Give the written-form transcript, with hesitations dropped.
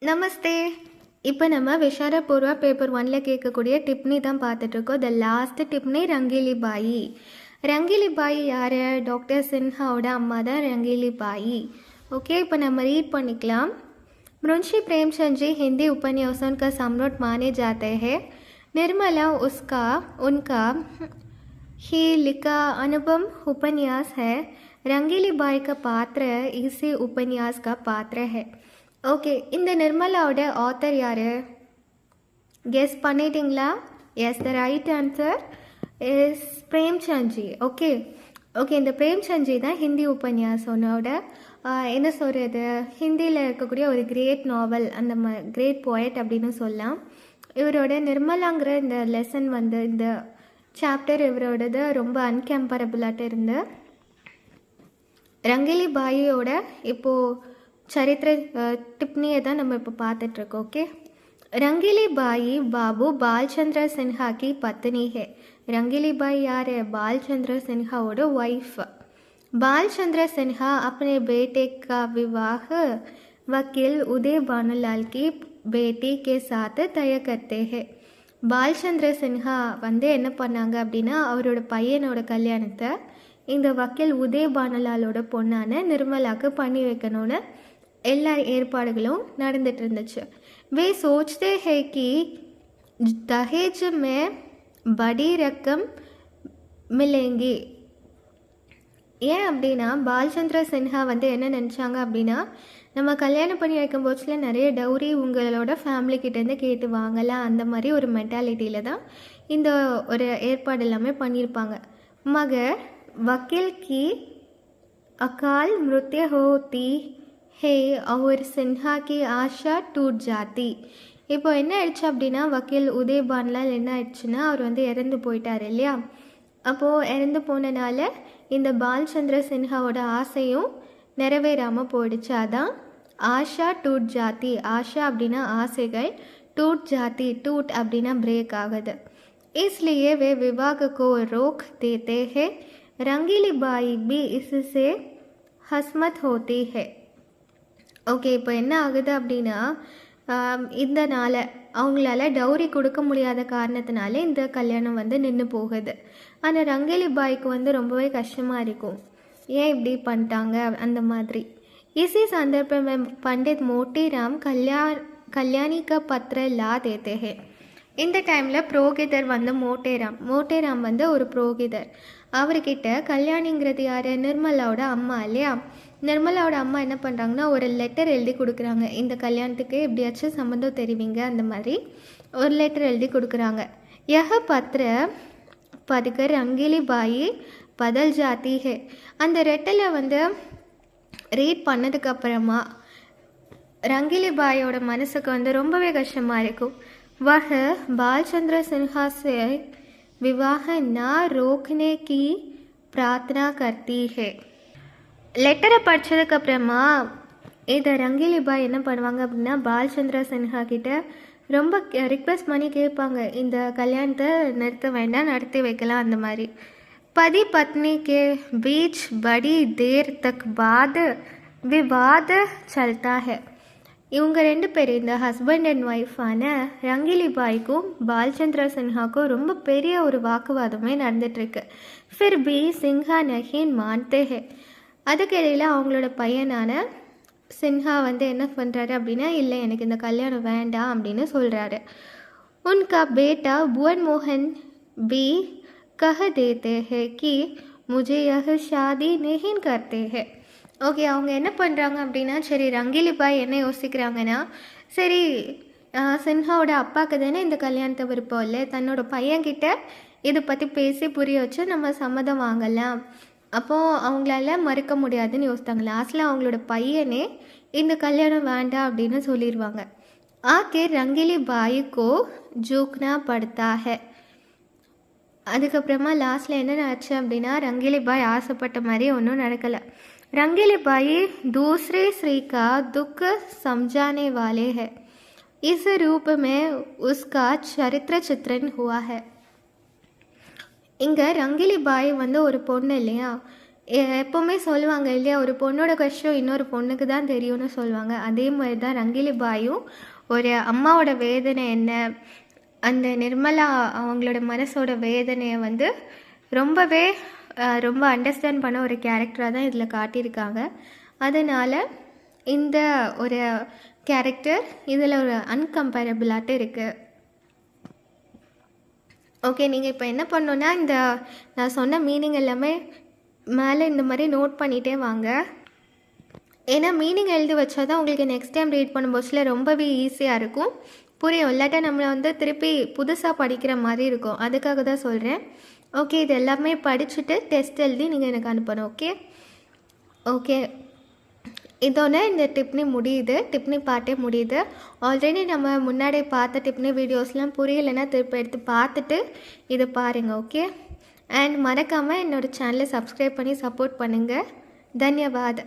நமஸ்தே. இப்போ நம்ம விஷாரபூர்வா பேப்பர் 1ல கேட்கக்கூடிய டிப்னி தான் பார்த்துட்ருக்கோம். த லாஸ்ட் டிப்னி ரங்கீலி பாயி. ரங்கீலி பாயி யார்? டாக்டர் சின்ஹாவோட அம்மா தான் ரங்கீலி பாயி. ओके, இப்போ நம்ம रीड பண்ணிக்கலாம். मुंशी प्रेमचंद जी हिंदी उपन्यासों का सम्राट माने जाते हैं. निर्मला उनका ही लिखा अनुपम उपन्यास है. रंगीली बाई का पात्र इसी उपन्यास का पात्र है. ஓகே, இந்த நிர்மலாவோட ஆத்தர் யார்? கெஸ் பண்ணிட்டீங்களா? Yes, the right answer is Premchandji. Okay okay இந்த பிரேம்சந்த்ஜி தான் ஹிந்தி உபன்யாசனோட என்ன சொல்கிறது, ஹிந்தியில் இருக்கக்கூடிய ஒரு கிரேட் நாவல், அந்த கிரேட் போயட் அப்படின்னு சொல்லலாம். இவரோட நிர்மலாங்கிற இந்த லெசன் இந்த சாப்டர் இவரோடது ரொம்ப அன்கம்பரபிளாட்டு இருந்து ரங்கீலி பாயியோட இப்போது சரித்திர टिप्पणिயை தான் நம்ம இப்போ பார்த்துட்ருக்கோம். ஓகே, रंगीली बाई बाबू बालचंद्र सिन्हा की पत्नी है. रंगीली बाई यार है? बालचंद्र सिन्हा और वाइफ. बालचंद्र सिन्हा अपने बेटे का विवाह वकील उदय भानुलाल की बेटी के साथ तय करते हैं. பால்சந்திர சின்ஹா என்ன பண்ணாங்க அப்படின்னா, அவரோட பையனோட கல்யாணத்தை இந்த வக்கீல் உதய பானுலாலோட பொண்ணான நிர்மலாவுக்கு பண்ணி வைக்கணும்னு எல்லா ஏற்பாடுகளும் நடந்துட்டு இருந்துச்சு. वे सोचते हैं कि दहेज में बड़ी रकम मिलेंगी. ஏன் அப்படின்னா, பாலச்சந்திர சின்ஹா என்ன நினச்சாங்க அப்படின்னா, நம்ம கல்யாணம் பண்ணி வைக்கும் போச்சில் நிறைய டவுரி உங்களோட ஃபேமிலிக்கிட்டேருந்து கேட்டு வாங்கலாம், அந்த மாதிரி ஒரு மென்டாலிட்டியில் தான் இந்த ஒரு ஏற்பாடு எல்லாமே பண்ணியிருப்பாங்க. மகர் வக்கீல் கி அகால் மிருத்யு ஹோத்தி ஹே और சின்ஹா கி ஆஷா டூட் ஜாத்தி. இப்போ என்ன ஆயிடுச்சு அப்படின்னா, வக்கீல் உதய் பான்லால் என்ன ஆயிடுச்சுன்னா, அவர் இறந்து போயிட்டார் இல்லையா. அப்போது இறந்து போனனால இந்த பாலச்சந்திர சின்ஹாவோட ஆசையும் நிறைவேறாமல் போயிடுச்சு. அதான் ஆஷா டூட் ஜாத்தி. ஆஷா அப்படின்னா ஆசைகள், டூட் ஜாத்தி, டூட் அப்படின்னா பிரேக் ஆகுது. इसलिए वे विवाह को रोक देते हैं. रंगीली बाई भी इससे हसमत होती है. ஓகே, இப்போ என்ன ஆகுது அப்படின்னா, இதனால் அவங்களால டவுரி கொடுக்க முடியாத காரணத்தினால இந்த கல்யாணம் நின்று போகுது. ஆனால் ரங்கேலி பாய்க்கு ரொம்பவே கஷ்டமாக இருக்கும், ஏன் இப்படி பண்ணிட்டாங்க அந்த மாதிரி. इसी संदर्भ में पंडित मोतीराम कल्याणी का पत्र ला देते हैं. இந்த டைமில் புரோகிதர் மோட்டேராம் ஒரு புரோகிதர். அவர்கிட்ட கல்யாணிங்கிறது யார்? நிர்மலாவோட அம்மா இல்லையா. நிர்மலாவோட அம்மா என்ன பண்ணுறாங்கன்னா, ஒரு லெட்டர் எழுதி கொடுக்குறாங்க. இந்த கல்யாணத்துக்கு எப்படியாச்சும் சம்மந்தம் தெரிவிங்க, அந்த மாதிரி ஒரு லெட்டர் எழுதி கொடுக்குறாங்க. யஹ பத்ர பதுக்கர் ரங்கீலி பாயி பதல் ஜாத்தி ஹே. அந்த லெட்டரில் ரீட் பண்ணதுக்கப்புறமா ரங்கீலி பாயோட மனசுக்கு ரொம்பவே கஷ்டமாக இருக்கும். वह बालचंद्र सिन्हा से विवाह ना रोकने की प्रार्थना करती है. லெட்டரை படித்ததுக்கப்புறமா இதை ரங்கீலி பாய் என்ன பண்ணுவாங்க அப்படின்னா, பாலச்சந்திர சின்ஹா கிட்ட ரொம்ப ரிக்வெஸ்ட் பண்ணி கேட்பாங்க, இந்த கல்யாணத்தை நிறுத்த வேண்டாம், நடத்தி வைக்கலாம் அந்த மாதிரி. पति पत्नी के बीच बड़ी देर तक बाद विवाद चलता है. இவங்க ரெண்டு பேர், இந்த ஹஸ்பண்ட் அண்ட் ஒய்ஃபான ரங்கீலி பாய்க்கும் பாலச்சந்திர சின்ஹாக்கும் ரொம்ப பெரிய ஒரு வாக்குவாதமே நடந்துட்டுருக்கு. ஃபிர் பி சின்ஹா நஹீன் மான்தே ஹே. அதுக்கு இடையில் அவங்களோட பையனான சின்ஹா என்ன பண்ணுறாரு அப்படின்னா, இல்லை எனக்கு இந்த கல்யாணம் வேண்டாம் அப்படின்னு சொல்கிறாரு. உன்கா பேட்டா புவன் மோகன் பி கஹ தேத்தே ஹே கி முझे यह शादी नहीं करते हैं. ஓகே, அவங்க என்ன பண்ணுறாங்க அப்படின்னா, சரி ரங்கீலி பாய் என்ன யோசிக்கிறாங்கன்னா, சரி சின்ஹாவோட அப்பாவுக்கு தானே இந்த கல்யாணத்தை விருப்பம் இல்லை, தன்னோட பையன்கிட்ட இதை பற்றி பேசி புரிய வச்சு நம்ம சம்மதம் வாங்கலாம், அப்போது அவங்களால மறுக்க முடியாதுன்னு யோசித்தாங்க. லாஸ்ட்டில் அவங்களோட பையனே இந்த கல்யாணம் வேண்டாம் அப்படின்னு சொல்லிடுவாங்க. ஆக்கே ரங்கீலி பாய்க்கோ ஜூக்னா படுத்தா ஹே. அதுக்கப்புறமா லாஸ்ட்டில் என்ன ஆச்சு அப்படின்னா, ரங்கீலி பாய் ஆசைப்பட்ட மாதிரி ஒன்றும் நடக்கலை. रंगीली बाई दूसरे स्त्री का दुख समझाने वाले हैं. इस रूप में उसका चरित्र चित्रण हुआ है. இங்கே ரங்கீலி பாய் ஒரு பொண்ணு இல்லையா, எப்போவுமே சொல்லுவாங்க இல்லையா, ஒரு பொண்ணோட கஷ்டம் இன்னொரு பொண்ணுக்கு தான் தெரியும்னு சொல்லுவாங்க. அதே மாதிரி தான் ரங்கிலி பாயும் ஒரு அம்மாவோட வேதனை என்ன, அந்த நிர்மலா அவங்களோட மனசோட வேதனையை வந்து ரொம்பவே ரொம்ப அண்டர்ஸ்டாண்ட் பண்ண ஒரு கேரக்டராக தான் இதில் காட்டியிருக்காங்க. அதனால் இந்த ஒரு கேரக்டர் இதில் ஒரு அன்கம்பேரபிளாட்டு இருக்குது. ஓகே, நீங்கள் இப்போ என்ன பண்ணணுன்னா, இந்த நான் சொன்ன மீனிங் எல்லாமே மேலே இந்த மாதிரி நோட் பண்ணிகிட்டே வாங்க. ஏன்னா மீனிங் எழுதி வச்சா தான் உங்களுக்கு நெக்ஸ்ட் டைம் ரீட் பண்ணும்போதுல ரொம்பவே ஈஸியாக இருக்கும், புரியும். இல்லாட்டா நம்மளை வந்து திருப்பி புதுசாக படிக்கிற மாதிரி இருக்கும். அதுக்காக தான் சொல்கிறேன். ஓகே, இது எல்லாமே படிச்சுட்டு டெஸ்ட் எழுதி நீங்கள் எனக்கு அனுப்பணும். ஓகே ஓகே இதோட இந்த டிப்னி முடியுது, டிப்னி பாட்டே முடியுது. ஆல்ரெடி நம்ம முன்னாடி பார்த்த டிப்னி வீடியோஸ்லாம் புரியலைன்னா திருப்பி எடுத்து பார்த்துட்டு இது பாருங்கள். ஓகே, அண்ட் மறக்காமல் என்னோடய சேனலை சப்ஸ்கிரைப் பண்ணி சப்போர்ட் பண்ணுங்கள். தன்யவாத்.